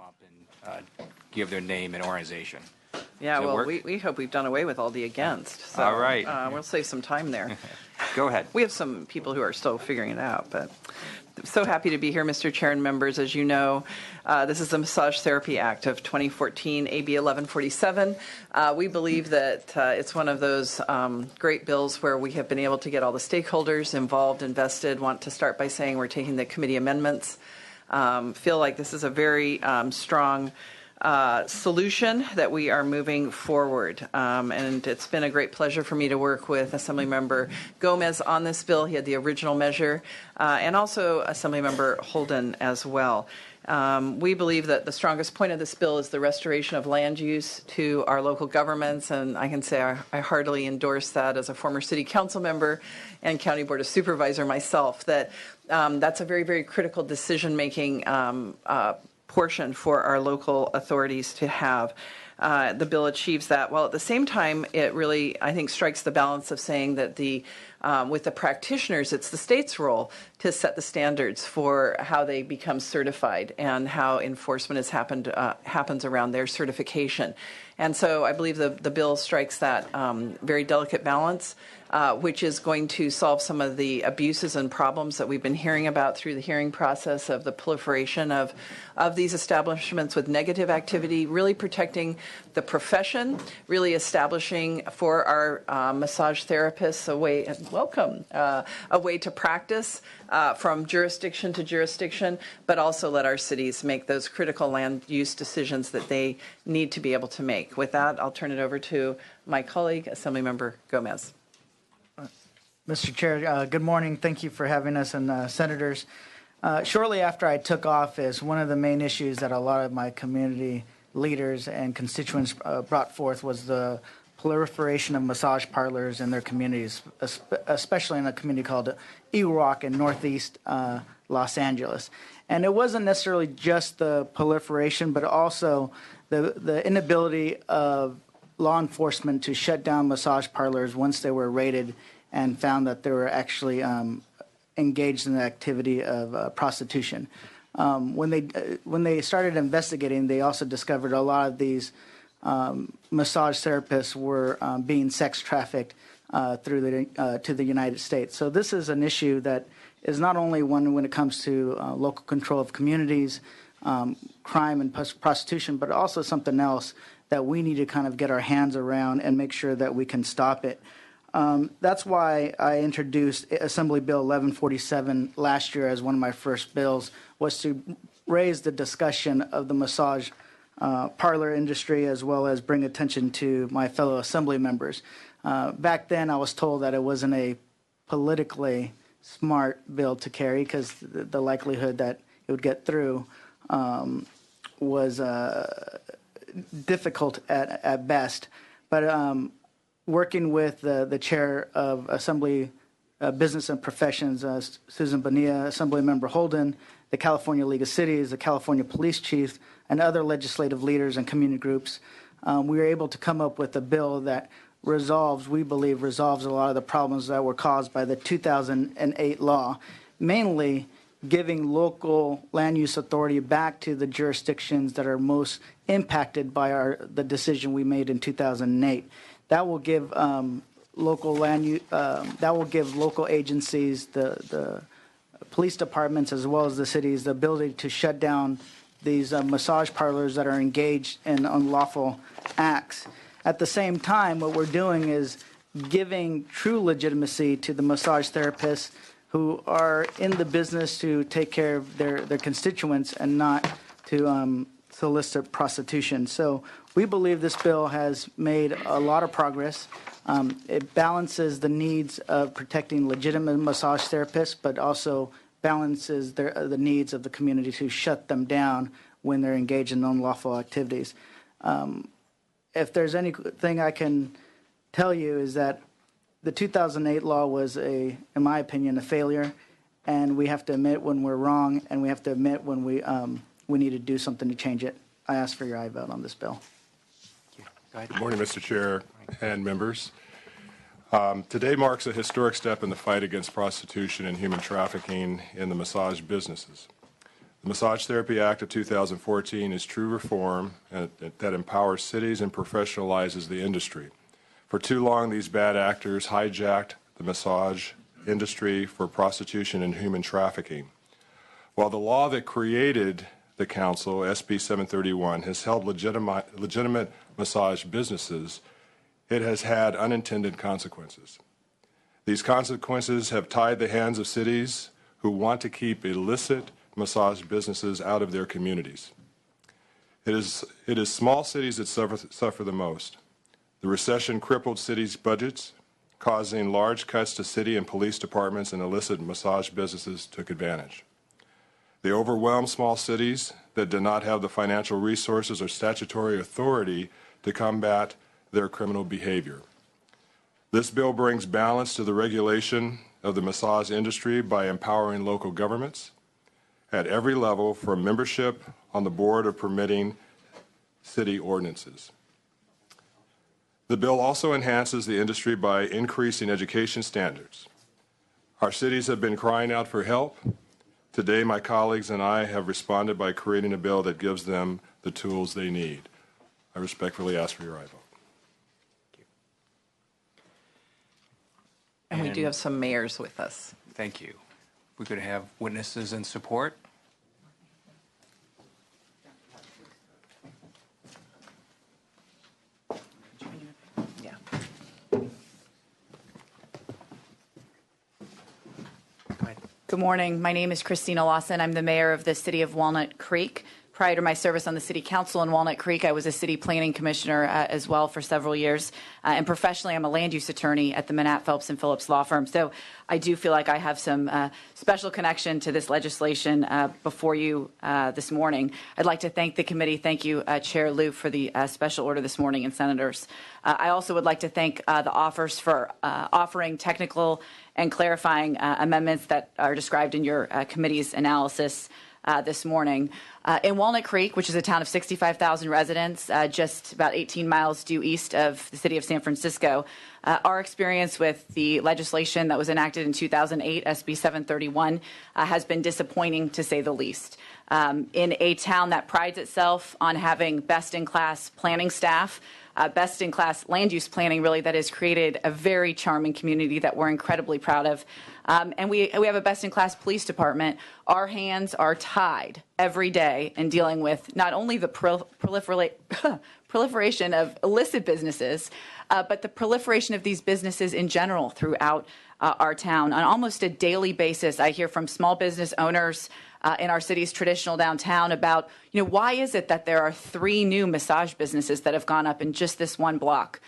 up and give their name and organization. Yeah, Does that well, work? we hope we've done away with all the against. So, All right. We'll save some time there. Go ahead. We have some people who are still figuring it out, but so happy to be here, Mr. Chair and members. As you know, this is the Massage Therapy Act of 2014, AB 1147. We believe that it's one of those great bills where we have been able to get all the stakeholders involved, invested. Want to start by saying we're taking the committee amendments. Feel like this is a very strong solution that we are moving forward. And it's been a great pleasure for me to work with Assemblymember Gomez on this bill. He had the original measure, and also Assemblymember Holden as well. We believe that the strongest point of this bill is the restoration of land use to our local governments, and I can say I heartily endorse that as a former city council member and county board of supervisor myself, that that's a very, very critical decision-making portion for our local authorities to have. The bill achieves that, while at the same time it really, I think, strikes the balance of saying that with the practitioners, it's the state's role to set the standards for how they become certified and how enforcement happens around their certification. And so I believe the bill strikes that very delicate balance, which is going to solve some of the abuses and problems that we've been hearing about through the hearing process of the proliferation of these establishments with negative activity, really protecting the profession, really establishing for our massage therapists a way to practice from jurisdiction to jurisdiction, but also let our cities make those critical land use decisions that they need to be able to make. With that, I'll turn it over to my colleague, Assemblymember Gomez. Mr. Chair, good morning. Thank you for having us, and senators. Shortly after I took office, one of the main issues that a lot of my community leaders and constituents brought forth was the proliferation of massage parlors in their communities, especially in a community called Eagle Rock in northeast Los Angeles. And it wasn't necessarily just the proliferation, but also the inability of law enforcement to shut down massage parlors once they were raided and found that they were actually engaged in the activity of prostitution. When they started investigating, they also discovered a lot of these massage therapists were being sex trafficked to the United States. So this is an issue that is not only one when it comes to local control of communities, crime and prostitution, but also something else that we need to kind of get our hands around and make sure that we can stop it. That's why I introduced Assembly Bill 1147 last year as one of my first bills, was to raise the discussion of the massage parlor industry, as well as bring attention to my fellow assembly members. Back then, I was told that it wasn't a politically smart bill to carry because the likelihood that it would get through was difficult at best. But working with the chair of Assembly Business and Professions, Susan Bonilla, Assemblymember Holden, the California League of Cities, the California Police Chief, and other legislative leaders and community groups, we were able to come up with a bill that we believe resolves a lot of the problems that were caused by the 2008 law, mainly giving local land use authority back to the jurisdictions that are most impacted by the decision we made in 2008. That will give local agencies, the police departments, as well as the cities, the ability to shut down these massage parlors that are engaged in unlawful acts. At the same time, what we're doing is giving true legitimacy to the massage therapists who are in the business to take care of their constituents and not to solicit prostitution. So we believe this bill has made a lot of progress. It balances the needs of protecting legitimate massage therapists, but also balances the needs of the community to shut them down when they're engaged in unlawful activities. If there's anything I can tell you is that the 2008 law was, in my opinion, a failure, and we have to admit when we're wrong, and we have to admit when we need to do something to change it. I ask for your aye vote on this bill. Good morning, Mr. Chair and members. Today marks a historic step in the fight against prostitution and human trafficking in the massage businesses. The Massage Therapy Act of 2014 is true reform that empowers cities and professionalizes the industry. For too long, these bad actors hijacked the massage industry for prostitution and human trafficking. While the law that created the council, SB 731, has held legitimate massage businesses, it has had unintended consequences. These consequences have tied the hands of cities who want to keep illicit massage businesses out of their communities. It is small cities that suffer the most. The recession crippled cities' budgets, causing large cuts to city and police departments, and illicit massage businesses took advantage. They overwhelmed small cities that did not have the financial resources or statutory authority to combat their criminal behavior. This bill brings balance to the regulation of the massage industry by empowering local governments at every level, from membership on the board of permitting city ordinances. The bill also enhances the industry by increasing education standards. Our cities have been crying out for help. Today, my colleagues and I have responded by creating a bill that gives them the tools they need. I respectfully ask for your aye vote. And we do have some mayors with us. Thank you. We could have witnesses in support. Yeah. Go ahead. Good morning. My name is Christina Lawson. I'm the mayor of the city of Walnut Creek. Prior to my service on the city council in Walnut Creek, I was a city planning commissioner as well for several years. And professionally, I'm a land use attorney at the Manatt, Phelps & Phillips law firm. So I do feel like I have some special connection to this legislation before you this morning. I'd like to thank the committee. Thank you, Chair Liu, for the special order this morning, and senators. I also would like to thank the authors for offering technical and clarifying amendments that are described in your committee's analysis this morning. In Walnut Creek, which is a town of 65,000 residents, just about 18 miles due east of the city of San Francisco, our experience with the legislation that was enacted in 2008, SB 731, has been disappointing, to say the least. In a town that prides itself on having best-in-class planning staff, best-in-class land use planning, really, that has created a very charming community that we're incredibly proud of. And we have a best-in-class police department. Our hands are tied every day in dealing with not only the proliferation of illicit businesses, but the proliferation of these businesses in general throughout our town. On almost a daily basis, I hear from small business owners in our city's traditional downtown about, why is it that there are 3 new massage businesses that have gone up in just this one block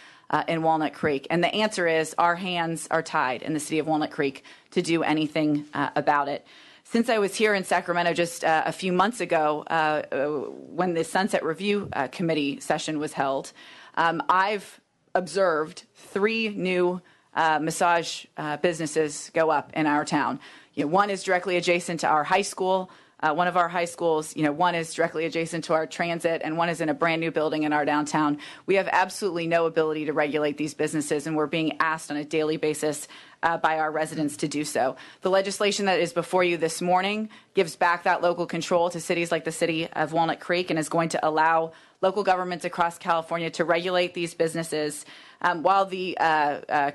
in Walnut Creek? And the answer is our hands are tied in the city of Walnut Creek to do anything about it. Since I was here in Sacramento just a few months ago when the Sunset Review Committee session was held, I've observed 3 new massage businesses go up in our town. One is directly adjacent to our high school. One of our high schools, one is directly adjacent to our transit, and one is in a brand new building in our downtown. We have absolutely no ability to regulate these businesses, and we're being asked on a daily basis by our residents to do so. The legislation that is before you this morning gives back that local control to cities like the city of Walnut Creek and is going to allow local governments across California to regulate these businesses, while the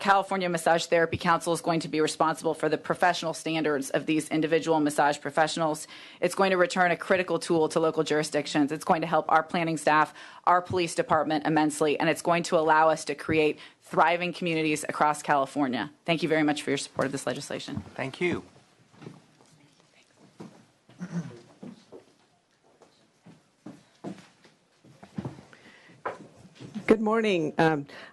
California Massage Therapy Council is going to be responsible for the professional standards of these individual massage professionals. It's going to return a critical tool to local jurisdictions. It's going to help our planning staff, our police department immensely, and it's going to allow us to create thriving communities across California. Thank you very much for your support of this legislation. Thank you. Good morning.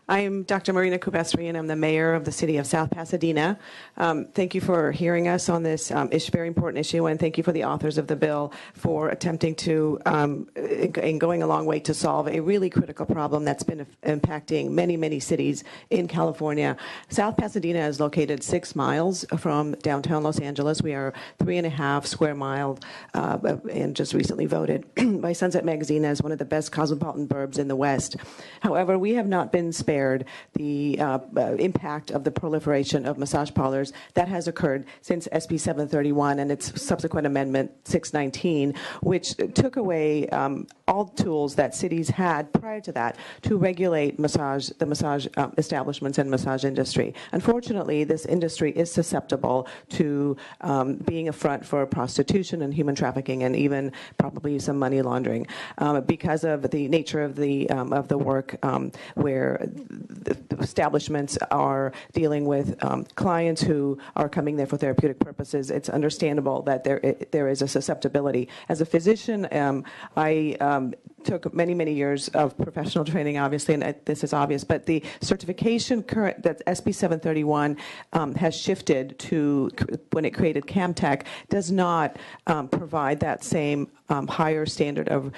I'm Dr. Marina Kubesri, and I'm the mayor of the city of South Pasadena. Thank you for hearing us on this very important issue, and thank you for the authors of the bill for attempting to and going a long way to solve a really critical problem that's been impacting many, many cities in California. South Pasadena is located 6 miles from downtown Los Angeles. We are 3.5 square miles, and just recently voted by Sunset Magazine as one of the best cosmopolitan burbs in the West. However, we have not been spared the impact of the proliferation of massage parlors that has occurred since SB 731 and its subsequent amendment 619, which took away all tools that cities had prior to that to regulate the massage establishments and massage industry. Unfortunately, this industry is susceptible to being a front for prostitution and human trafficking, and even probably some money laundering, because of the nature of the work, where the establishments are dealing with clients who are coming there for therapeutic purposes. It's understandable that there is a susceptibility. As a physician, I took many years of professional training, obviously, and this is obvious, but the certification current that SB 731 has shifted to when it created CAMTech does not provide that same higher standard of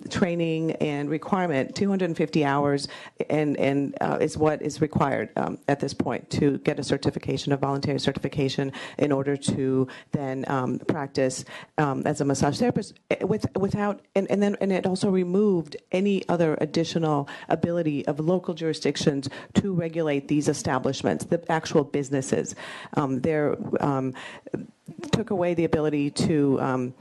training and requirement. 250 hours and is what is required at this point to get a certification, a voluntary certification, in order to then practice as a massage therapist without, and it also removed any other additional ability of local jurisdictions to regulate these establishments, the actual businesses. Took away the ability to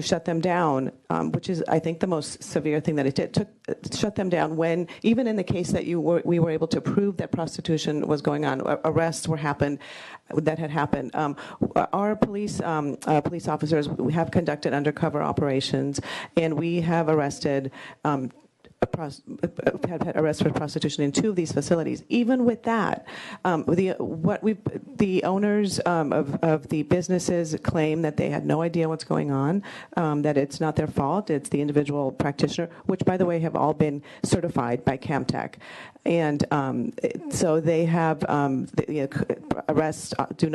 shut them down, which is, I think, the most severe thing that it did. Shut them down when, even in the case that we were able to prove that prostitution was going on, arrests had happened. Our police officers, we have conducted undercover operations, and we have arrested. Had arrests for prostitution in 2 of these facilities. Even with that, the owners of the businesses claim that they had no idea what's going on, that it's not their fault, it's the individual practitioner, which, by the way, have all been certified by CAMTech. And so they have, arrests do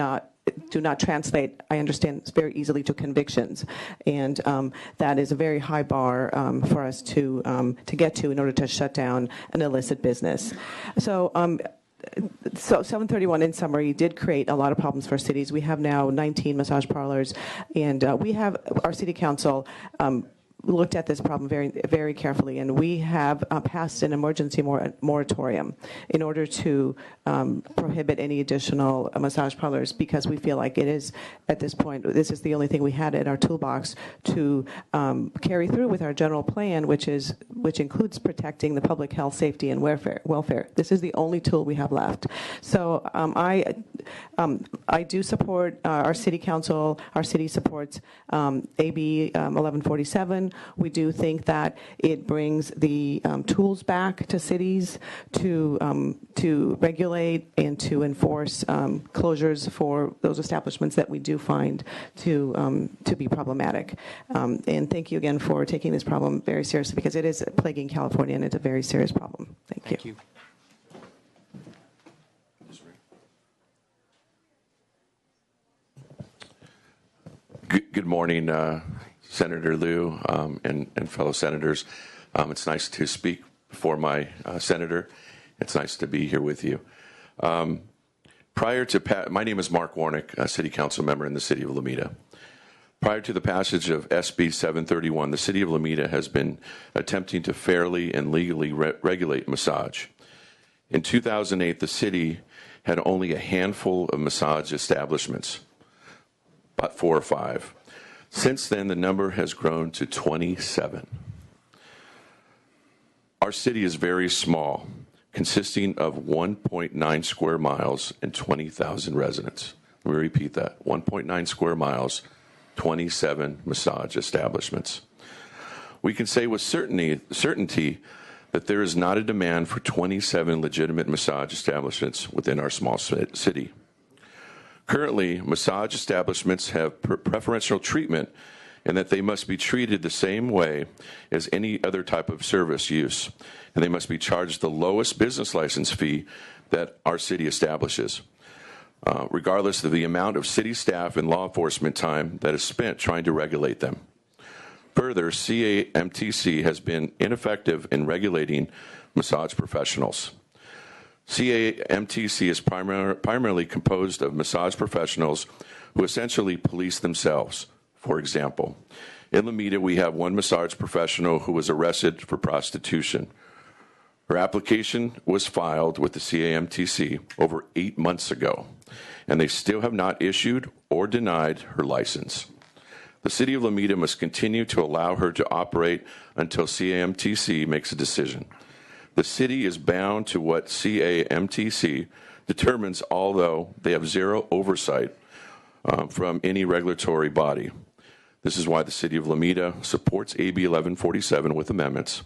not translate, I understand, very easily to convictions, and that is a very high bar for us to get to in order to shut down an illicit business. So 731, in summary, did create a lot of problems for cities. We have now 19 massage parlors, and we have our city council looked at this problem very, very carefully, and we have passed an emergency moratorium in order to prohibit any additional massage parlors, because we feel like it is, at this point, this is the only thing we had in our toolbox to carry through with our general plan, which includes protecting the public health, safety, and welfare. This is the only tool we have left. So I do support our city council. Our city supports AB 1147. We do think that it brings the tools back to cities to regulate and to enforce closures for those establishments that we do find to be problematic. And thank you again for taking this problem very seriously, because it is plaguing California and it's a very serious problem. Thank you. Good morning, Senator Liu and fellow senators. It's nice to speak before my senator. It's nice to be here with you. My name is Mark Warnick, a city council member in the city of Lomita. Prior to the passage of SB 731, the city of Lomita has been attempting to fairly and legally regulate massage. In 2008, the city had only a handful of massage establishments, about 4 or 5. Since then, the number has grown to 27. Our city is very small, consisting of 1.9 square miles and 20,000 residents. Let me repeat that. 1.9 square miles, 27 massage establishments. We can say with certainty that there is not a demand for 27 legitimate massage establishments within our small city. Currently, massage establishments have preferential treatment in that they must be treated the same way as any other type of service use, and they must be charged the lowest business license fee that our city establishes, regardless of the amount of city staff and law enforcement time that is spent trying to regulate them. Further, CAMTC has been ineffective in regulating massage professionals. CAMTC is primarily composed of massage professionals who essentially police themselves. For example, in Lomita, we have one massage professional who was arrested for prostitution. Her application was filed with the CAMTC over 8 months ago, and they still have not issued or denied her license. The City of Lomita must continue to allow her to operate until CAMTC makes a decision. The city is bound to what CAMTC determines, although they have zero oversight from any regulatory body. This is why the City of Lomita supports AB 1147 with amendments.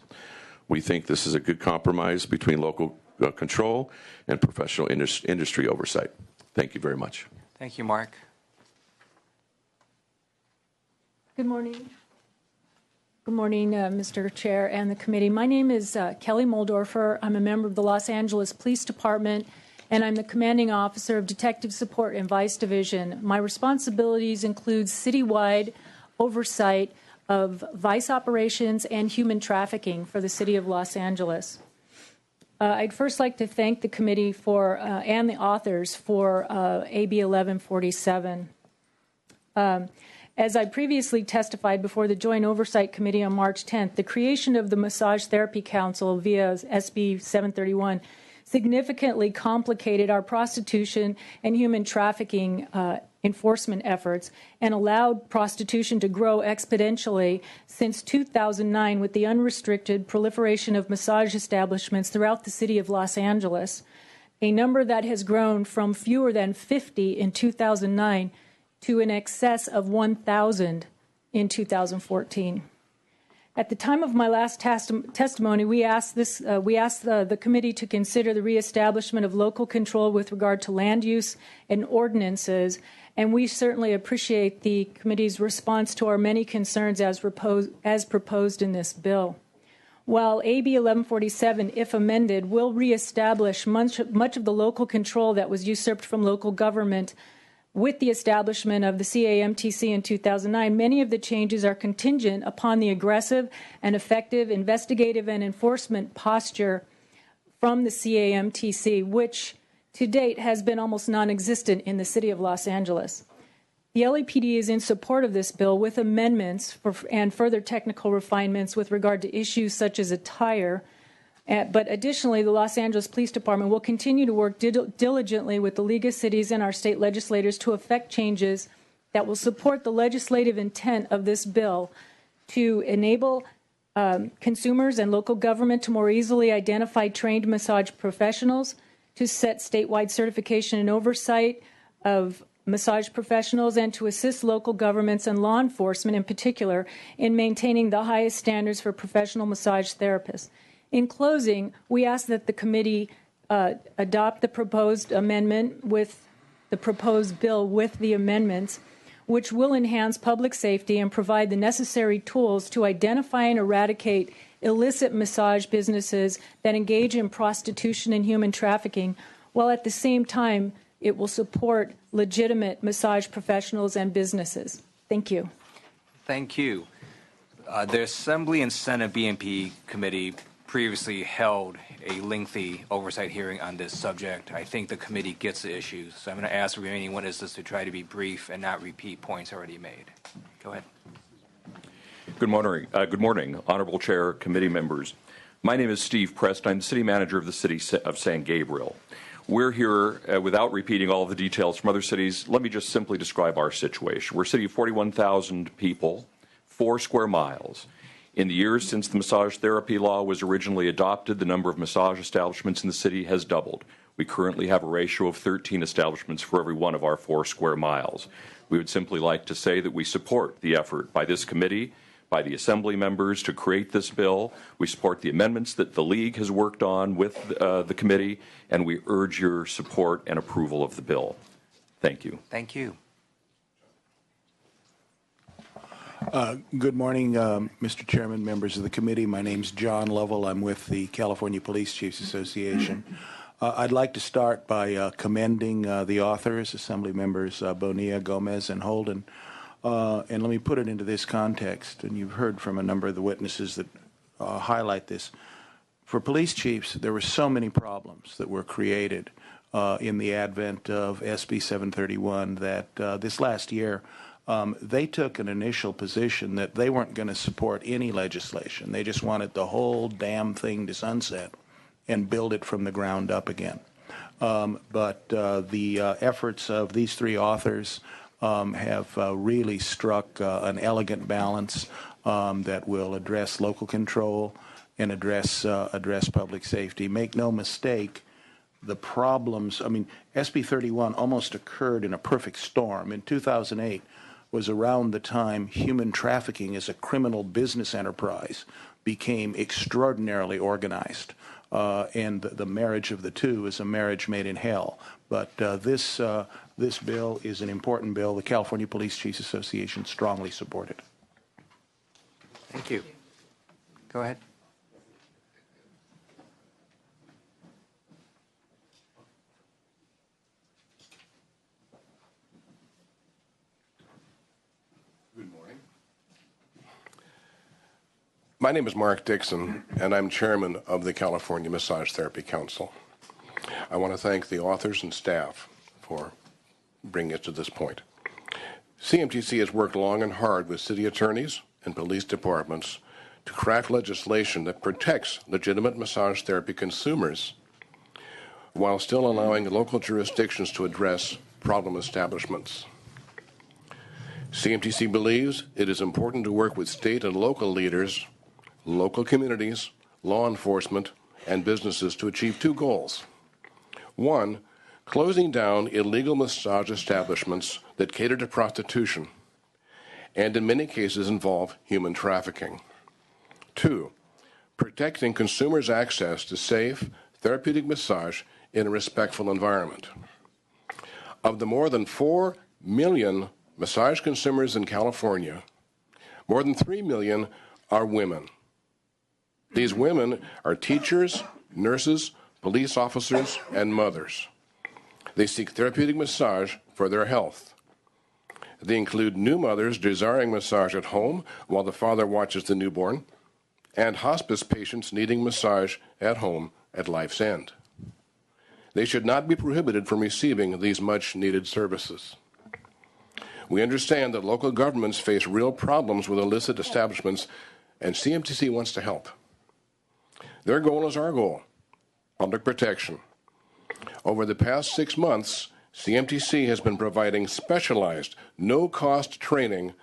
We think this is a good compromise between local control and professional industry oversight. Thank you very much. Thank you, Mark. Good morning. Good morning, Mr. Chair and the committee. My name is Kelly Moldorfer. I'm a member of the Los Angeles Police Department, and I'm the commanding officer of Detective Support and Vice Division. My responsibilities include citywide oversight of vice operations and human trafficking for the city of Los Angeles. I'd first like to thank the committee for and the authors for AB 1147. As I previously testified before the Joint Oversight Committee on March 10th, the creation of the Massage Therapy Council via SB 731 significantly complicated our prostitution and human trafficking enforcement efforts and allowed prostitution to grow exponentially since 2009 with the unrestricted proliferation of massage establishments throughout the city of Los Angeles, a number that has grown from fewer than 50 in 2009 to in excess of 1,000 in 2014. At the time of my last testimony, we asked the committee to consider the reestablishment of local control with regard to land use and ordinances, and we certainly appreciate the committee's response to our many concerns as proposed in this bill. While AB 1147, if amended, will reestablish much of the local control that was usurped from local government with the establishment of the CAMTC in 2009, many of the changes are contingent upon the aggressive and effective investigative and enforcement posture from the CAMTC, which to date has been almost non-existent in the city of Los Angeles. The LAPD is in support of this bill with amendments and further technical refinements with regard to issues such as attire. But additionally, the Los Angeles Police Department will continue to work diligently with the League of Cities and our state legislators to effect changes that will support the legislative intent of this bill to enable consumers and local government to more easily identify trained massage professionals, to set statewide certification and oversight of massage professionals, and to assist local governments and law enforcement in particular in maintaining the highest standards for professional massage therapists. In closing, we ask that the committee adopt the proposed amendment with the proposed bill with the amendments, which will enhance public safety and provide the necessary tools to identify and eradicate illicit massage businesses that engage in prostitution and human trafficking, while at the same time it will support legitimate massage professionals and businesses. Thank you. Thank you. The Assembly and Senate BMP committee previously held a lengthy oversight hearing on this subject. I think the committee gets the issues, so I'm going to ask the remaining witnesses to try to be brief and not repeat points already made. Go ahead. Good morning, Honorable Chair, committee members. My name is Steve Prest. I'm the city manager of the city of San Gabriel. We're here, without repeating all of the details from other cities, let me just simply describe our situation. We're a city of 41,000 people, 4 square miles. In the years since the massage therapy law was originally adopted, the number of massage establishments in the city has doubled. We currently have a ratio of 13 establishments for every one of our 4 square miles. We would simply like to say that we support the effort by this committee, by the Assembly members to create this bill. We support the amendments that the League has worked on with the committee, and we urge your support and approval of the bill. Thank you. Thank you. Good morning, Mr. Chairman, members of the committee. My name's John Lovell. I'm with the California Police Chiefs Association. I'd like to start by commending the authors, Assembly members Bonilla, Gomez, and Holden. And let me put it into this context, and you've heard from a number of the witnesses that highlight this. For police chiefs, there were so many problems that were created in the advent of SB 731 that this last year, they took an initial position that they weren't going to support any legislation. They just wanted the whole damn thing to sunset. and build it from the ground up again. But the efforts of these three authors have really struck an elegant balance that will address local control and address public safety. Make no mistake, the problems, I mean, SB 31 almost occurred in a perfect storm. In 2008 was around the time human trafficking as a criminal business enterprise became extraordinarily organized. And the marriage of the two is a marriage made in hell. But this bill is an important bill. The California Police Chiefs Association strongly support it. Thank you. Go ahead. Good morning. My name is Mark Dixon, and I'm chairman of the California Massage Therapy Council. I want to thank the authors and staff for bringing us to this point. CMTC has worked long and hard with city attorneys and police departments to craft legislation that protects legitimate massage therapy consumers while still allowing local jurisdictions to address problem establishments. CMTC believes it is important to work with state and local leaders, local communities, law enforcement, and businesses to achieve two goals. One, closing down illegal massage establishments that cater to prostitution and in many cases involve human trafficking. Two, protecting consumers' access to safe, therapeutic massage in a respectful environment. Of the more than 4 million massage consumers in California, more than 3 million are women. These women are teachers, nurses, police officers, and mothers. They seek therapeutic massage for their health. They include new mothers desiring massage at home while the father watches the newborn, and hospice patients needing massage at home at life's end. They should not be prohibited from receiving these much-needed services. We understand that local governments face real problems with illicit establishments, and CMTC wants to help. Their goal is our goal, public protection. Over the past 6 months, CMTC has been providing specialized, no-cost training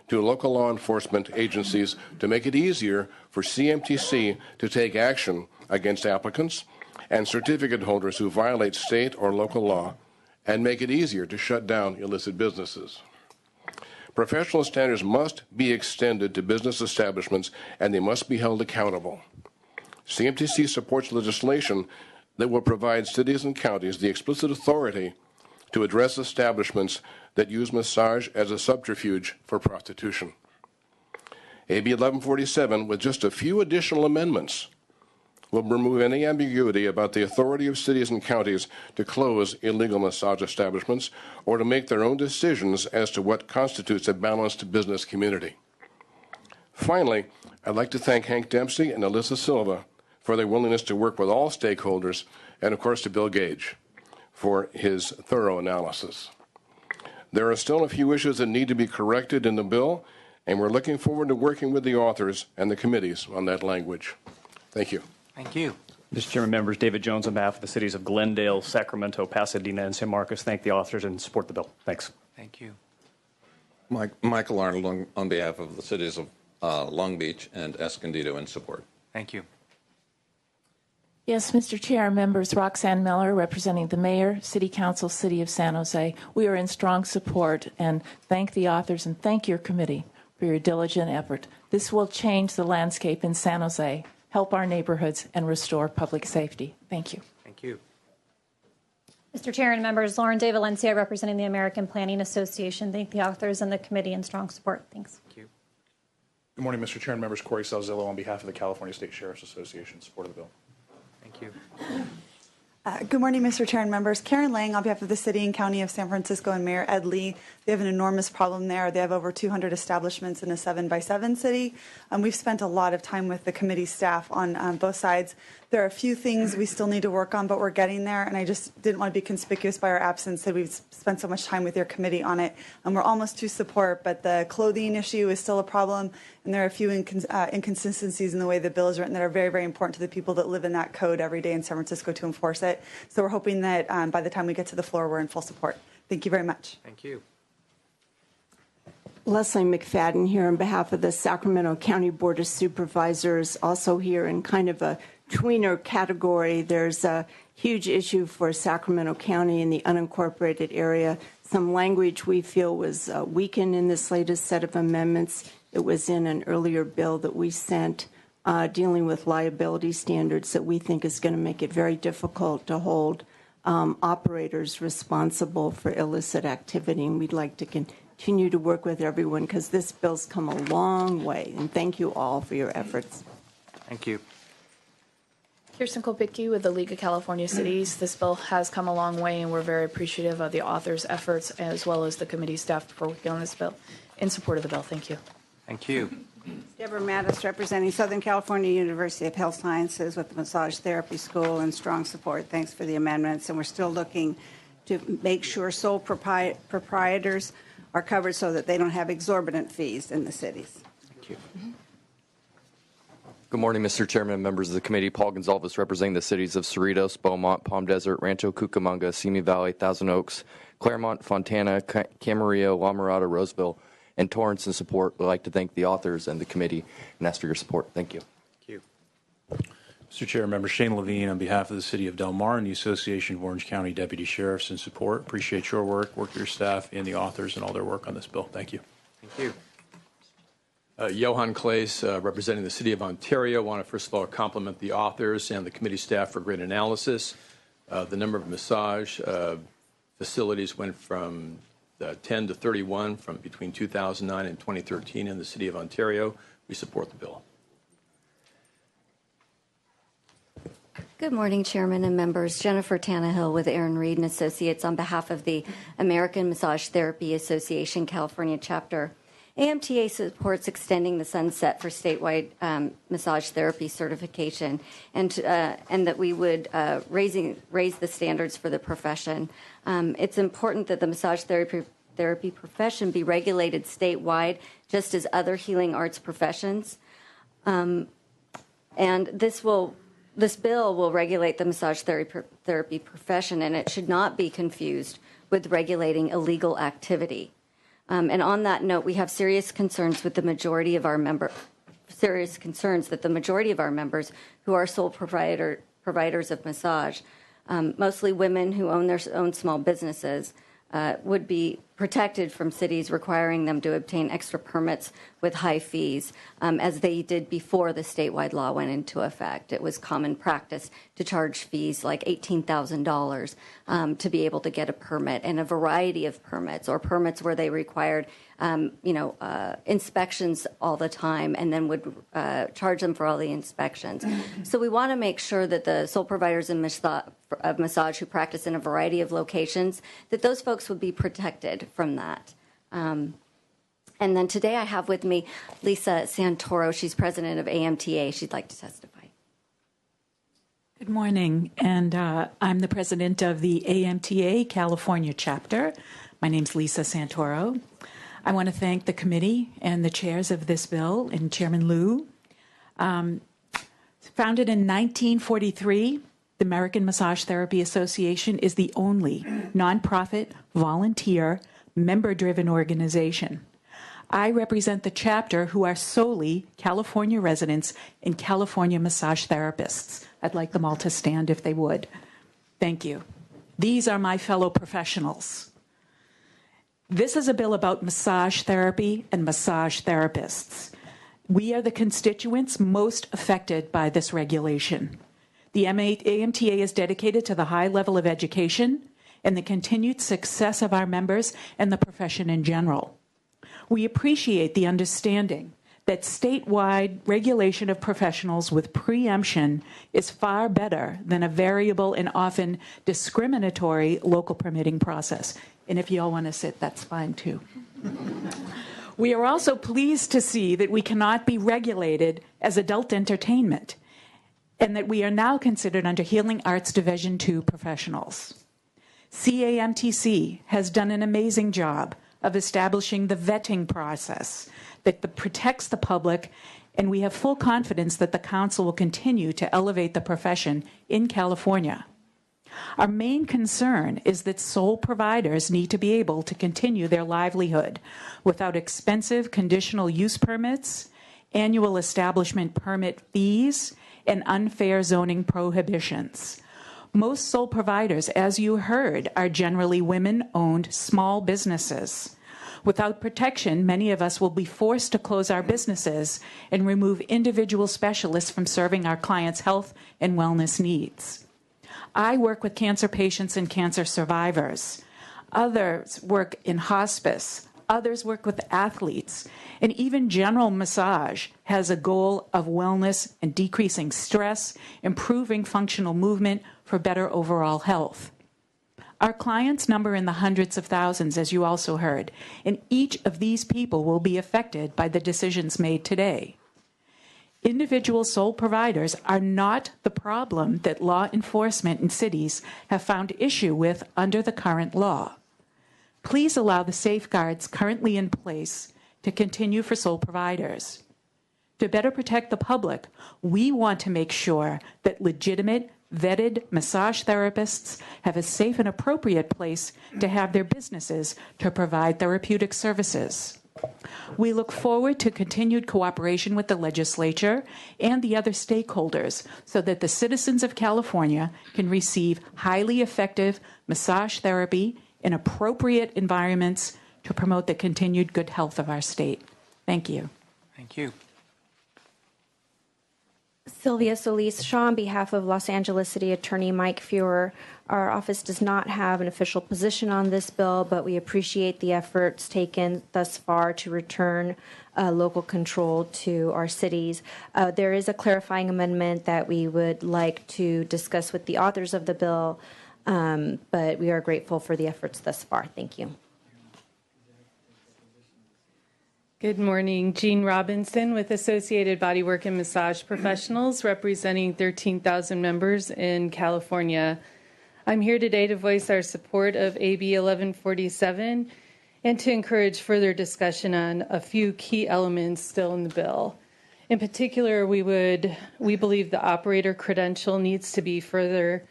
to local law enforcement agencies to make it easier for CMTC to take action against applicants and certificate holders who violate state or local law, and make it easier to shut down illicit businesses. Professional standards must be extended to business establishments, and they must be held accountable. CMTC supports legislation that will provide cities and counties the explicit authority to address establishments that use massage as a subterfuge for prostitution. AB 1147, with just a few additional amendments, will remove any ambiguity about the authority of cities and counties to close illegal massage establishments or to make their own decisions as to what constitutes a balanced business community. Finally, I'd like to thank Hank Dempsey and Alyssa Silva for their willingness to work with all stakeholders, and of course to Bill Gage for his thorough analysis. There are still a few issues that need to be corrected in the bill, and we're looking forward to working with the authors and the committees on that language. Thank you. Thank you. Mr. Chairman, members, David Jones on behalf of the cities of Glendale, Sacramento, Pasadena, and San Marcos. Thank the authors and support the bill. Thanks. Thank you. Michael Arnold on behalf of the cities of Long Beach and Escondido in support. Thank you. Yes, Mr. Chair, members, Roxanne Miller, representing the Mayor, City Council, City of San Jose. We are in strong support and thank the authors and thank your committee for your diligent effort. This will change the landscape in San Jose, help our neighborhoods, and restore public safety. Thank you. Thank you. Mr. Chair and members, Lauren De Valencia, representing the American Planning Association. Thank the authors and the committee in strong support. Thanks. Thank you. Good morning, Mr. Chair and members. Corey Salzillo on behalf of the California State Sheriff's Association. Support of the bill. Thank you. Good morning, Mr. Chair and members. Karen Lang on behalf of the City and County of San Francisco and Mayor Ed Lee. They have an enormous problem there. They have over 200 establishments in a 7x7 city. We've spent a lot of time with the committee staff on both sides. There are a few things we still need to work on, but we're getting there. And I just didn't want to be conspicuous by our absence that we've spent so much time with your committee on it. And we're almost to support, but the clothing issue is still a problem. And there are a few inconsistencies in the way the bill is written that are very, very important to the people that live in that code every day in San Francisco to enforce it. So we're hoping that by the time we get to the floor, we're in full support. Thank you very much. Thank you. Leslie McFadden here on behalf of the Sacramento County Board of Supervisors, also here in kind of a tweener category. There's a huge issue for Sacramento County in the unincorporated area. Some language we feel was weakened in this latest set of amendments. It was in an earlier bill that we sent dealing with liability standards that we think is going to make it very difficult to hold operators responsible for illicit activity. And we'd like to continue to work with everyone because this bill's come a long way. And thank you all for your efforts. Thank you. Kirsten Kopicki with the League of California Cities. This bill has come a long way, and we're very appreciative of the author's efforts as well as the committee staff for working on this bill. In support of the bill, thank you. Thank you. Deborah Mattis, representing Southern California University of Health Sciences with the Massage Therapy School, and strong support. Thanks for the amendments, and we're still looking to make sure sole proprietors are covered so that they don't have exorbitant fees in the cities. Thank you. Good morning, Mr. Chairman and members of the committee. Paul Gonzalez representing the cities of Cerritos, Beaumont, Palm Desert, Rancho Cucamonga, Simi Valley, Thousand Oaks, Claremont, Fontana, Camarillo, La Mirada, Roseville, and Torrance in support. We'd like to thank the authors and the committee and ask for your support. Thank you. Thank you. Mr. Chair, Member Shane Levine on behalf of the City of Del Mar and the Association of Orange County Deputy Sheriffs in support. Appreciate your work of your staff, and the authors and all their work on this bill. Thank you. Thank you. Johan Claes, representing the City of Ontario. I want to first of all compliment the authors and the committee staff for great analysis. The number of massage facilities went from 10 to 31 from between 2009 and 2013 in the City of Ontario. We support the bill. Good morning, Chairman and members. Jennifer Tannehill with Aaron Reed and Associates on behalf of the American Massage Therapy Association California chapter. AMTA supports extending the sunset for statewide massage therapy certification, and that we would raise the standards for the profession. It's important that the massage therapy profession be regulated statewide, just as other healing arts professions. And this bill will regulate the massage therapy profession, and it should not be confused with regulating illegal activity. And on that note, we have serious concerns that the majority of our members who are sole providers of massage, mostly women who own their own small businesses, would be protected from cities requiring them to obtain extra permits with high fees, as they did before the statewide law went into effect. It was common practice to charge fees like $18,000 to be able to get a permit, and a variety of permits, or permits where they required inspections all the time and then would charge them for all the inspections. So we want to make sure that the sole providers of massage who practice in a variety of locations, that those folks would be protected from that. And then today I have with me Lisa Santoro. She's president of AMTA. She'd like to testify. Good morning, and I'm the president of the AMTA California chapter. My name's Lisa Santoro. I want to thank the committee and the chairs of this bill and Chairman Liu. Founded in 1943, the American Massage Therapy Association is the only nonprofit, volunteer, member-driven organization. I represent the chapter who are solely California residents and California massage therapists. I'd like them all to stand if they would. Thank you. These are my fellow professionals. This is a bill about massage therapy and massage therapists. We are the constituents most affected by this regulation. The AMTA is dedicated to the high level of education and the continued success of our members and the profession in general. We appreciate the understanding that statewide regulation of professionals with preemption is far better than a variable and often discriminatory local permitting process. And if you all want to sit, that's fine too. We are also pleased to see that we cannot be regulated as adult entertainment and that we are now considered under Healing Arts Division II professionals. CAMTC has done an amazing job of establishing the vetting process that protects the public, and we have full confidence that the council will continue to elevate the profession in California. Our main concern is that sole providers need to be able to continue their livelihood without expensive conditional use permits, annual establishment permit fees, and unfair zoning prohibitions. Most sole providers, as you heard, are generally women-owned small businesses. Without protection, many of us will be forced to close our businesses and remove individual specialists from serving our clients' health and wellness needs. I work with cancer patients and cancer survivors. Others work in hospice. Others work with athletes. And even General Massage has a goal of wellness and decreasing stress, improving functional movement for better overall health. Our clients number in the hundreds of thousands, as you also heard, and each of these people will be affected by the decisions made today. Individual sole providers are not the problem that law enforcement in cities have found issue with under the current law. Please allow the safeguards currently in place to continue for sole providers. To better protect the public, we want to make sure that legitimate, vetted massage therapists have a safe and appropriate place to have their businesses to provide therapeutic services. We look forward to continued cooperation with the legislature and the other stakeholders so that the citizens of California can receive highly effective massage therapy in appropriate environments to promote the continued good health of our state. Thank you. Thank you. Sylvia Solis Shaw on behalf of Los Angeles City Attorney Mike Feuer. Our office does not have an official position on this bill, but we appreciate the efforts taken thus far to return local control to our cities. There is a clarifying amendment that we would like to discuss with the authors of the bill, but we are grateful for the efforts thus far. Thank you. Good morning. Jean Robinson with Associated Bodywork and Massage Professionals, representing 13,000 members in California. I'm here today to voice our support of AB 1147 and to encourage further discussion on a few key elements still in the bill. In particular, we believe the operator credential needs to be further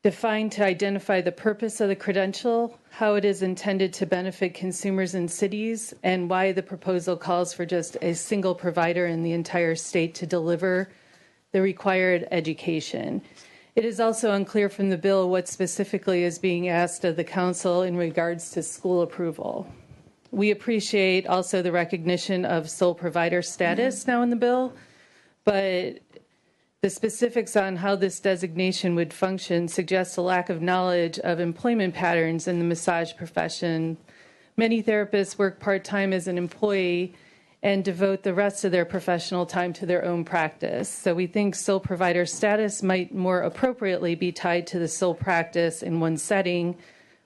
defined to identify the purpose of the credential, how it is intended to benefit consumers in cities, and why the proposal calls for just a single provider in the entire state to deliver the required education. It is also unclear from the bill what specifically is being asked of the council in regards to school approval. We appreciate also the recognition of sole provider status now in the bill, but the specifics on how this designation would function suggests a lack of knowledge of employment patterns in the massage profession. Many therapists work part-time as an employee and devote the rest of their professional time to their own practice. So we think sole provider status might more appropriately be tied to the sole practice in one setting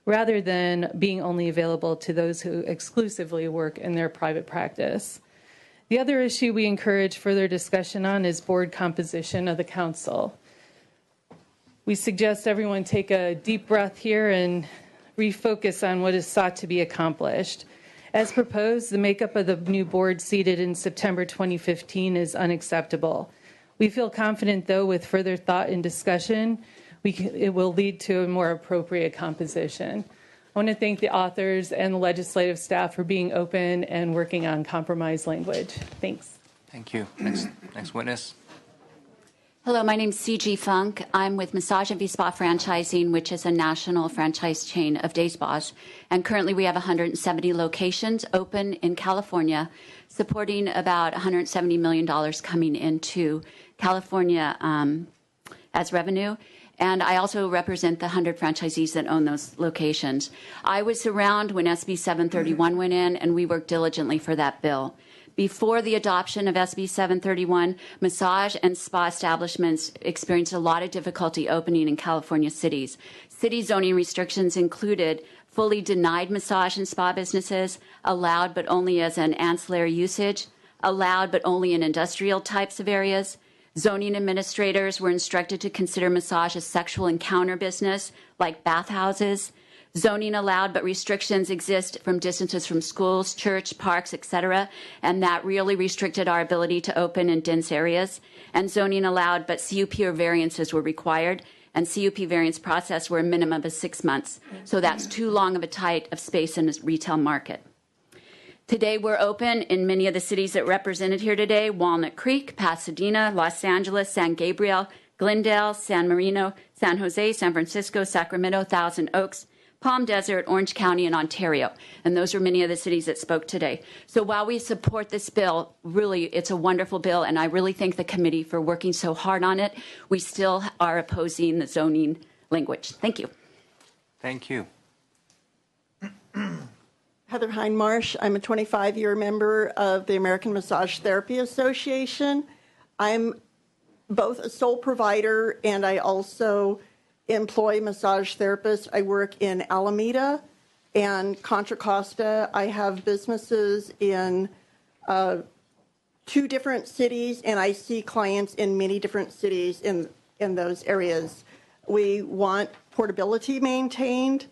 rather than being only available to those who exclusively work in their private practice. The other issue we encourage further discussion on is board composition of the council. We suggest everyone take a deep breath here and refocus on what is sought to be accomplished. As proposed, the makeup of the new board seated in September 2015 is unacceptable. We feel confident, though, with further thought and discussion, it will lead to a more appropriate composition. I want to thank the authors and the legislative staff for being open and working on compromise language. Thanks. Thank you. Next witness. Hello, my name is C.G. Funk. I'm with Massage and V-Spa Franchising, which is a national franchise chain of day spas. And currently we have 170 locations open in California, supporting about $170 million coming into California as revenue. And I also represent the 100 franchisees that own those locations. I was around when SB 731 went in, and we worked diligently for that bill. Before the adoption of SB 731, massage and spa establishments experienced a lot of difficulty opening in California cities. City zoning restrictions included fully denied massage and spa businesses, allowed but only as an ancillary usage, allowed but only in industrial types of areas. Zoning administrators were instructed to consider massage a sexual encounter business like bathhouses. Zoning allowed, but restrictions exist from distances from schools, church, parks, etc., and that really restricted our ability to open in dense areas. And zoning allowed, but CUP or variances were required, and CUP variance process were a minimum of 6 months. So that's too long of a tight of space in a retail market. Today, we're open in many of the cities that represented here today: Walnut Creek, Pasadena, Los Angeles, San Gabriel, Glendale, San Marino, San Jose, San Francisco, Sacramento, Thousand Oaks, Palm Desert, Orange County, and Ontario. And those are many of the cities that spoke today. So while we support this bill, really, it's a wonderful bill, and I really thank the committee for working so hard on it. We still are opposing the zoning language. Thank you. Thank you. Heather Hindmarsh. I'm a 25-year member of the American Massage Therapy Association. I'm both a sole provider and I also employ massage therapists. I work in Alameda and Contra Costa. I have businesses in 2 different cities, and I see clients in many different cities in those areas. We want portability maintained.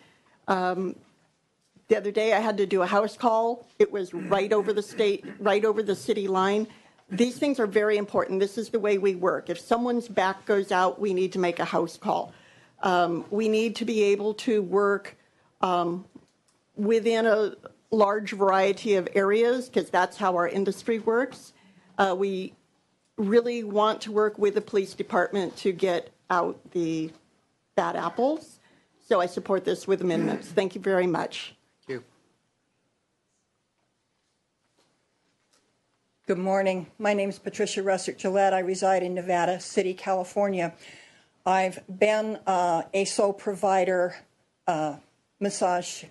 The other day I had to do a house call. It was right over the city line. These things are very important. This is the way we work. If someone's back goes out, we need to make a house call. We need to be able to work within a large variety of areas because that's how our industry works. We really want to work with the police department to get out the bad apples. So I support this with amendments. Thank you very much. Good morning. My name is Patricia Russert Gillette. I reside in Nevada City, California. I've been a sole provider, massage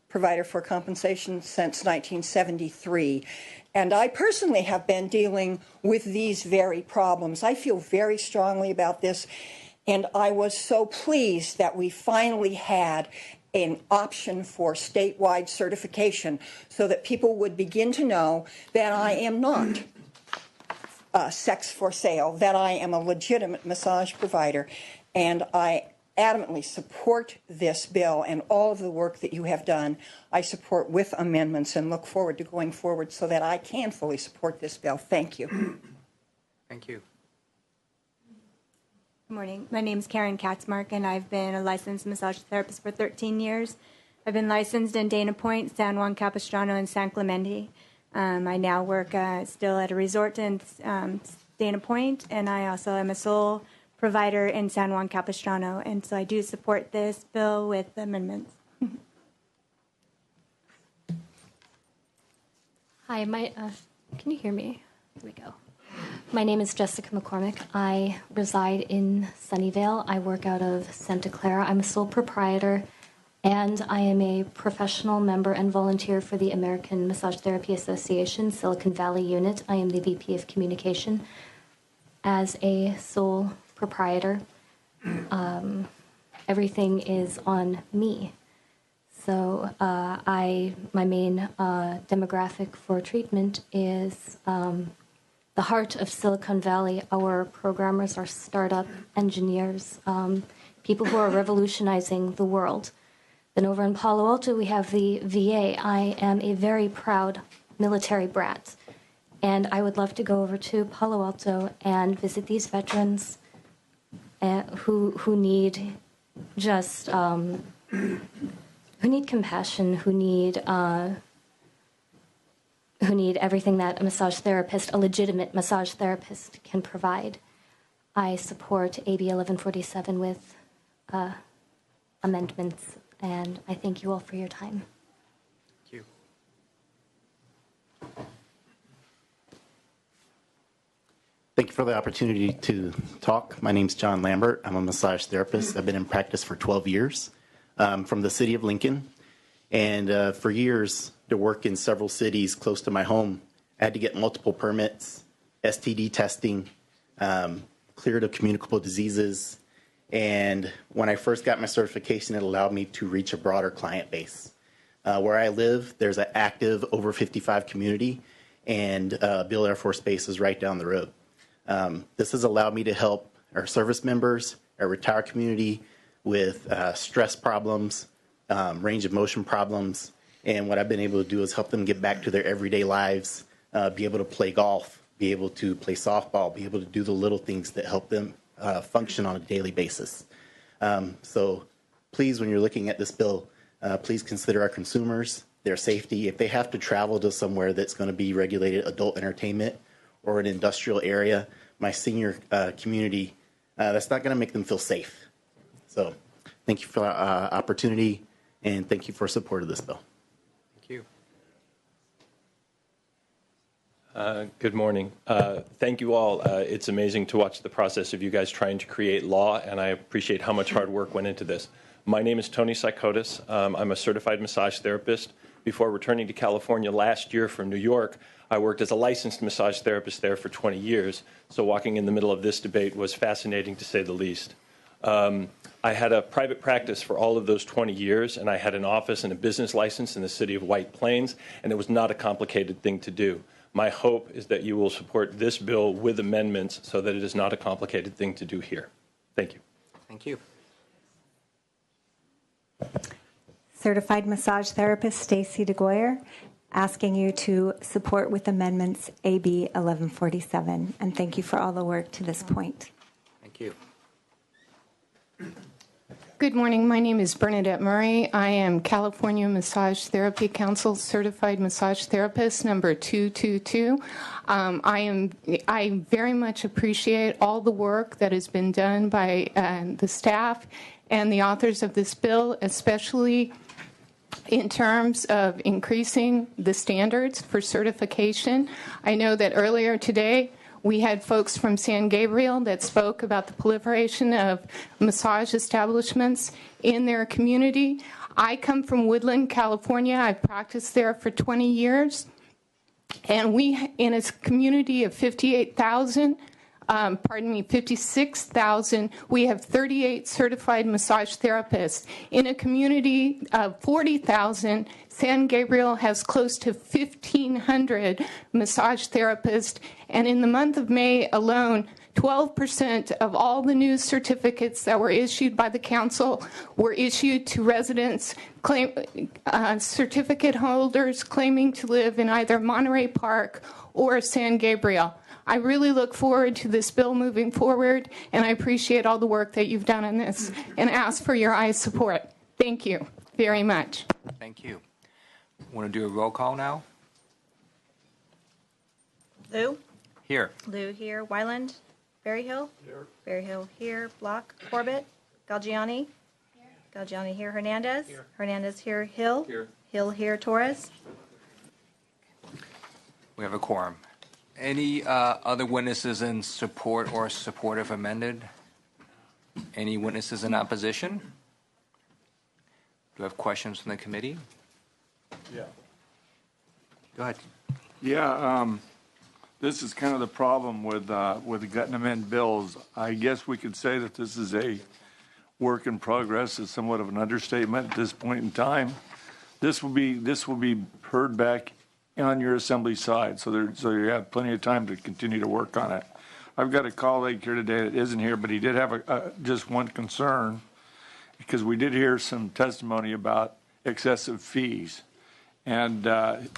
provider for compensation since 1973. And I personally have been dealing with these very problems. I feel very strongly about this. And I was so pleased that we finally had an option for statewide certification so that people would begin to know that I am not sex for sale, that I am a legitimate massage provider. And I adamantly support this bill and all of the work that you have done. I support with amendments and look forward to going forward so that I can fully support this bill. Thank you. Thank you. Good morning. My name is Karen Katzmark, and I've been a licensed massage therapist for 13 years. I've been licensed in Dana Point, San Juan Capistrano, and San Clemente. I now work still at a resort in Dana Point, and I also am a sole provider in San Juan Capistrano. And so I do support this bill with amendments. Hi, can you hear me? Here we go. My name is Jessica McCormick. I reside in Sunnyvale. I work out of Santa Clara. I'm a sole proprietor, and I am a professional member and volunteer for the American Massage Therapy Association Silicon Valley Unit. I am the VP of Communication. As a sole proprietor, everything is on me. So my main demographic for treatment is the heart of Silicon Valley. Our programmers are startup engineers, people who are revolutionizing the world. Then over in Palo Alto, we have the VA. I am a very proud military brat, and I would love to go over to Palo Alto and visit these veterans who need just who need compassion, who need everything that a massage therapist, a legitimate massage therapist, can provide. I support AB 1147 with amendments, and I thank you all for your time. Thank you. Thank you for the opportunity to talk. My name's John Lambert. I'm a massage therapist. I've been in practice for 12 years from the city of Lincoln. And for years, to work in several cities close to my home, I had to get multiple permits, STD testing, cleared of communicable diseases. And when I first got my certification, it allowed me to reach a broader client base. Where I live, there's an active over 55 community, and Beale Air Force Base is right down the road. This has allowed me to help our service members, our retired community with stress problems, range of motion problems. And what I've been able to do is help them get back to their everyday lives, be able to play golf, be able to play softball, be able to do the little things that help them function on a daily basis. So please, when you're looking at this bill, please consider our consumers, their safety. If they have to travel to somewhere that's going to be regulated adult entertainment or an industrial area, my senior community, that's not going to make them feel safe. So thank you for the opportunity, and thank you for support of this bill. Thank you. Good morning. Thank you all. It's amazing to watch the process of you guys trying to create law, and I appreciate how much hard work went into this. My name is Tony Psychotis. I'm a certified massage therapist. Before returning to California last year from New York, I worked as a licensed massage therapist there for 20 years, so walking in the middle of this debate was fascinating to say the least. I had a private practice for all of those 20 years, and I had an office and a business license in the city of White Plains, and it was not a complicated thing to do. My hope is that you will support this bill with amendments so that it is not a complicated thing to do here. Thank you. Thank you. Certified massage therapist Stacy DeGoyer, asking you to support with amendments AB 1147. And thank you for all the work to this point. Thank you. Good morning. My name is Bernadette Murray. I am California Massage Therapy Council Certified Massage Therapist number 222. I very much appreciate all the work that has been done by the staff and the authors of this bill, especially in terms of increasing the standards for certification. I know that earlier today we had folks from San Gabriel that spoke about the proliferation of massage establishments in their community. I come from Woodland, California. I've practiced there for 20 years. And we, in a community of 56,000, we have 38 certified massage therapists. In a community of 40,000, San Gabriel has close to 1,500 massage therapists. And in the month of May alone, 12% of all the new certificates that were issued by the council were issued to residents, certificate holders claiming to live in either Monterey Park or San Gabriel. I really look forward to this bill moving forward, and I appreciate all the work that you've done on this and ask for your aye support. Thank you very much. Thank you. Want to do a roll call now? Lou? Here. Lou here. Wyland? Berryhill? Here. Berryhill here. Block? Corbett? Galgiani? Here. Galgiani here. Hernandez? Here. Hernandez here. Hill? Here. Hill here. Torres? We have a quorum. Any other witnesses in support or support if amended? Any witnesses in opposition? Do we have questions from the committee? Yeah. Go ahead. Yeah, this is kind of the problem with getting them in bills. I guess we could say that this is a work in progress. It's somewhat of an understatement at this point in time. This will be heard back on your assembly side, so you have plenty of time to continue to work on it. I've got a colleague here today that isn't here, but he did have just one concern, because we did hear some testimony about excessive fees. And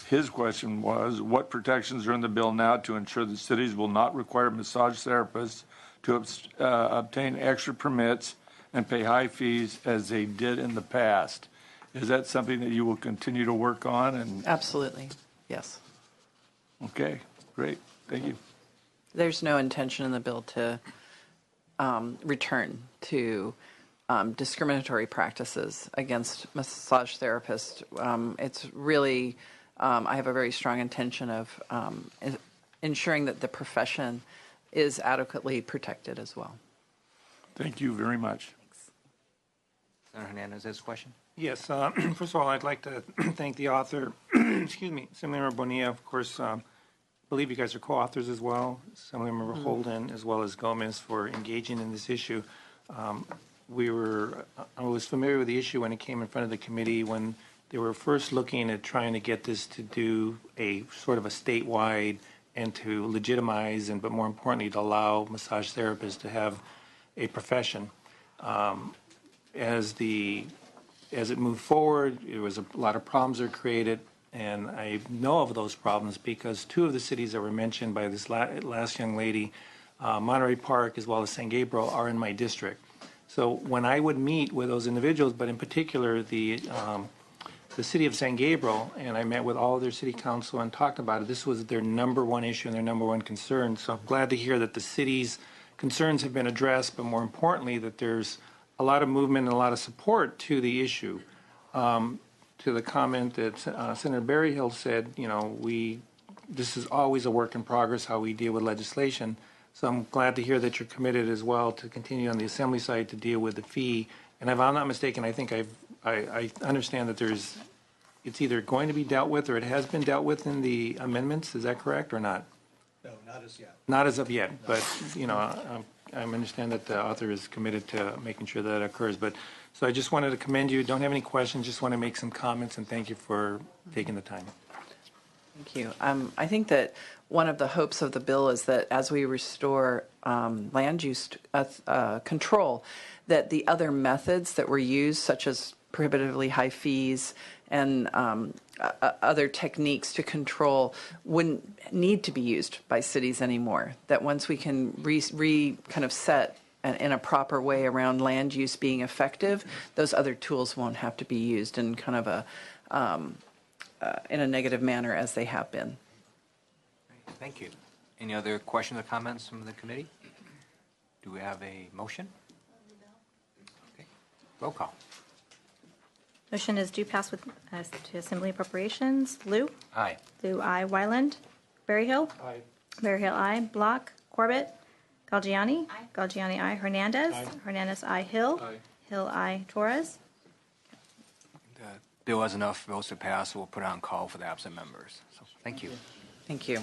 his question was, what protections are in the bill now to ensure that cities will not require massage therapists to obtain extra permits and pay high fees as they did in the past? Is that something that you will continue to work on? And absolutely, yes. Okay, great. Thank you. There's no intention in the bill to return to discriminatory practices against massage therapists. It's really, I have a very strong intention of ensuring that the profession is adequately protected as well. Thank you very much. Senator Hernandez has a question. Yes. First of all, I'd like to thank the author, excuse me, Assemblymember Bonilla. Of course, I believe you guys are co-authors as well, Assemblymember Holden, as well as Gomez, for engaging in this issue. I was familiar with the issue when it came in front of the committee when they were first looking at trying to get this to do a sort of a statewide and to legitimize but more importantly, to allow massage therapists to have a profession. As it moved forward, there was a lot of problems that were created, and I know of those problems because two of the cities that were mentioned by this last young lady, Monterey Park as well as San Gabriel, are in my district. So when I would meet with those individuals, but in particular the city of San Gabriel, and I met with all of their city council and talked about it, this was their number one issue and their number one concern. So I'm glad to hear that the city's concerns have been addressed, but more importantly, that there's a lot of movement and a lot of support to the issue. To the comment that Senator Berryhill said, this is always a work in progress, how we deal with legislation. So I'm glad to hear that you're committed as well to continue on the assembly side to deal with the fee. And if I'm not mistaken, I think I understand that it's either going to be dealt with or it has been dealt with in the amendments. Is that correct or not? No, not as yet. Not as of yet, but I understand that the author is committed to making sure that occurs. But so I just wanted to commend you. Don't have any questions. Just want to make some comments and thank you for taking the time. Thank you. I think that one of the hopes of the bill is that as we restore land use control, that the other methods that were used, such as prohibitively high fees and other techniques to control, wouldn't need to be used by cities anymore. That once we can kind of set in a proper way around land use being effective, those other tools won't have to be used in kind of in a negative manner as they have been. Thank you. Any other questions or comments from the committee? Do we have a motion? Okay. Roll call. Motion is due pass to Assembly Appropriations. Lou? Aye. Lou, aye. Wyland? Berryhill? Aye. Berryhill, aye. Block? Corbett? Galgiani? Aye. Galgiani, aye. Hernandez? Aye. Hernandez, aye. Hill? Aye. Hill, aye. Torres? The bill has enough votes to pass, so we'll put it on call for the absent members. So thank you. Thank you.